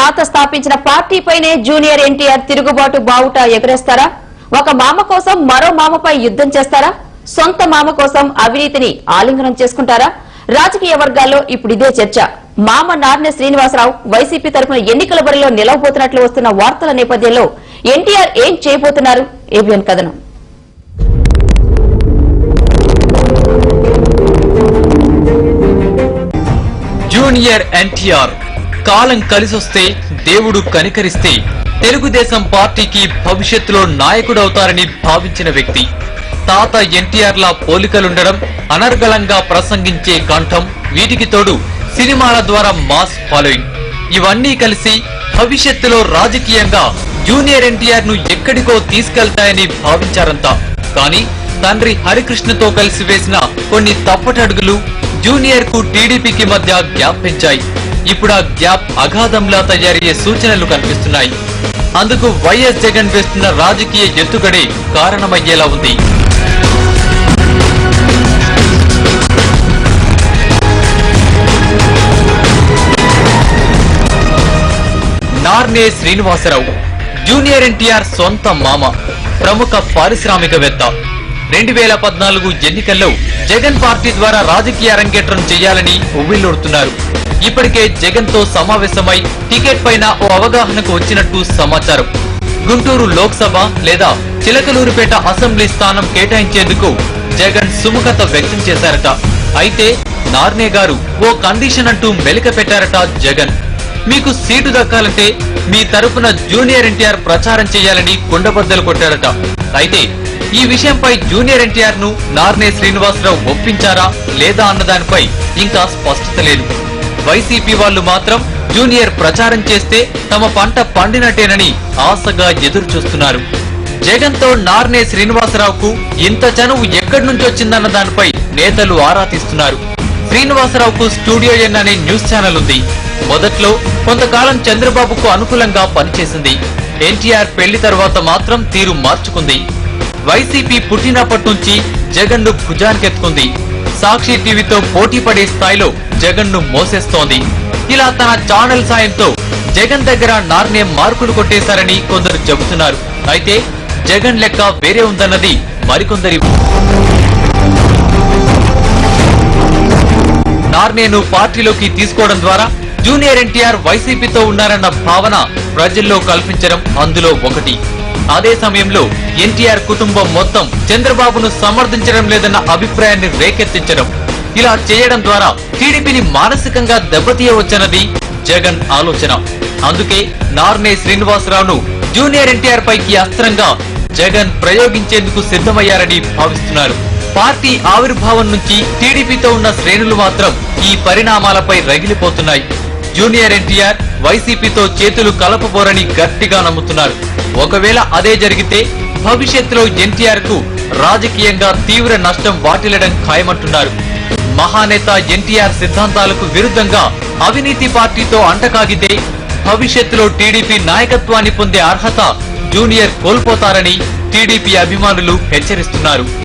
తాత స్థాపించిన పార్టీపైనే జూనియర్ ఎన్టీఆర్ తిరుగుబాటు బావుట ఎగరేస్తారా? ఒక మామ కోసం మరో మామపై యుద్ధం చేస్తారా? సొంత మామ కోసం అవినీతిని ఆలింగనం చేసుకుంటారా? రాజకీయ వర్గాల్లో ఇప్పుడు ఇదే చర్చ. మామ నార్నే శ్రీనివాసరావు వైసీపీ తరఫున ఎన్నికల బరిలో నిలవబోతున్నట్లు వస్తున్న వార్తల నేపథ్యంలో ఎన్టీఆర్ ఏం చేయబోతున్నారు? ఏబిఎన్ కథనం. జూనియర్ ఎన్టీఆర్ కాలం కలిసొస్తే దేవుడు కనికరిస్తే తెలుగుదేశం పార్టీకి భవిష్యత్తులో నాయకుడవుతారని భావించిన వ్యక్తి. తాత ఎన్టీఆర్ లా పోలికలుండడం, అనర్గళంగా ప్రసంగించే కంఠం, వీటికి తోడు సినిమాల ద్వారా మాస్ ఫాలోయింగ్, ఇవన్నీ కలిసి భవిష్యత్తులో రాజకీయంగా జూనియర్ ఎన్టీఆర్ ను ఎక్కడికో తీసుకెళ్తాయని భావించారంతా. కానీ తండ్రి హరికృష్ణతో కలిసి వేసిన కొన్ని తప్పటడుగులు జూనియర్ కు టీడీపీకి మధ్య గ్యాప్ పెంచాయి. ఇప్పుడు ఆ గ్యాప్ అగాధంలా తయారయ్యే సూచనలు కనిపిస్తున్నాయి. అందుకు వైఎస్ జగన్ వేస్తున్న రాజకీయ ఎత్తుగడే కారణమయ్యేలా ఉంది. నార్నే శ్రీనివాసరావు జూనియర్ ఎన్టీఆర్ సొంత మామ, ప్రముఖ పారిశ్రామికవేత్త. 2014 ఎన్నికల్లో జగన్ పార్టీ ద్వారా రాజకీయ అరంగేట్రం చేయాలని ఉవ్విళ్లూరుతున్నారు. ఇప్పటికే జగన్ తో సమావేశమై టికెట్ పైన ఓ అవగాహనకు వచ్చినట్టు సమాచారం. గుంటూరు లోక్సభ లేదా చిలకలూరుపేట అసెంబ్లీ స్థానం కేటాయించేందుకు జగన్ సుముఖత వ్యక్తం చేశారట. అయితే నార్నే గారు ఓ కండిషన్ అంటూ మెలిక పెట్టారట జగన్. మీకు సీటు దక్కాలంటే మీ తరపున జూనియర్ ఎన్టీఆర్ ప్రచారం చేయాలని కుండబద్దలు కొట్టారట. అయితే ఈ విషయంపై జూనియర్ ఎన్టీఆర్ ను నార్నే శ్రీనివాసరావు ఒప్పించారా లేదా అన్నదానిపై ఇంకా స్పష్టత లేదు. వైసీపీ వాళ్లు మాత్రం జూనియర్ ప్రచారం చేస్తే తమ పంట పండినట్టేనని ఆశగా ఎదురు చూస్తున్నారు. జగన్ తో నార్నే శ్రీనివాసరావుకు ఇంత చనువు ఎక్కడి నుంచి వచ్చిందన్న దానిపై నేతలు ఆరా తీస్తున్నారు. శ్రీనివాసరావుకు స్టూడియో ఎన్ అనే న్యూస్ ఛానల్ ఉంది. మొదట్లో కొంతకాలం చంద్రబాబుకు అనుకూలంగా పనిచేసింది. ఎన్టీఆర్ పెళ్లి తర్వాత మాత్రం తీరు మార్చుకుంది. వైసీపీ పుట్టినప్పటి నుంచి జగన్ ను భుజానికెత్తుకుంది. సాక్షి టీవీతో పోటీ పడే స్థాయిలో జగన్ ను మోసేస్తోంది. ఇలా తన ఛానల్ సాయంతో జగన్ దగ్గర నార్నే మార్కులు కొట్టేశారని కొందరు చెబుతున్నారు. అయితే జగన్ లెక్క వేరే ఉందన్నది మరికొందరి. నార్నేను పార్టీలోకి తీసుకోవడం ద్వారా జూనియర్ ఎన్టీఆర్ వైసీపీతో ఉన్నారన్న భావన ప్రజల్లో కల్పించడం అందులో ఒకటి. అదే సమయంలో ఎన్టీఆర్ కుటుంబం మొత్తం చంద్రబాబును సమర్థించడం లేదన్న అభిప్రాయాన్ని రేకెత్తించడం. ఇలా చేయడం ద్వారా టీడీపీని మానసికంగా దెబ్బతీయవచ్చన్నది జగన్ ఆలోచన. అందుకే నార్నే శ్రీనివాసరావును జూనియర్ ఎన్టీఆర్ పైకి అస్త్రంగా జగన్ ప్రయోగించేందుకు సిద్ధమయ్యారని భావిస్తున్నారు. పార్టీ ఆవిర్భావం నుంచి టీడీపీతో ఉన్న శ్రేణులు మాత్రం ఈ పరిణామాలపై రగిలిపోతున్నాయి. జూనియర్ ఎన్టీఆర్ వైసీపీతో చేతులు కలపబోరని గట్టిగా నమ్ముతున్నారు. ఒకవేళ అదే జరిగితే భవిష్యత్తులో ఎన్టీఆర్ కు రాజకీయంగా తీవ్ర నష్టం వాటిల్లడం ఖాయమంటున్నారు. మహానేత ఎన్టీఆర్ సిద్ధాంతాలకు విరుద్ధంగా అవినీతి పార్టీతో అంటకాగితే భవిష్యత్తులో టీడీపీ నాయకత్వాన్ని పొందే అర్హత జూనియర్ కోల్పోతారని టీడీపీ అభిమానులు హెచ్చరిస్తున్నారు.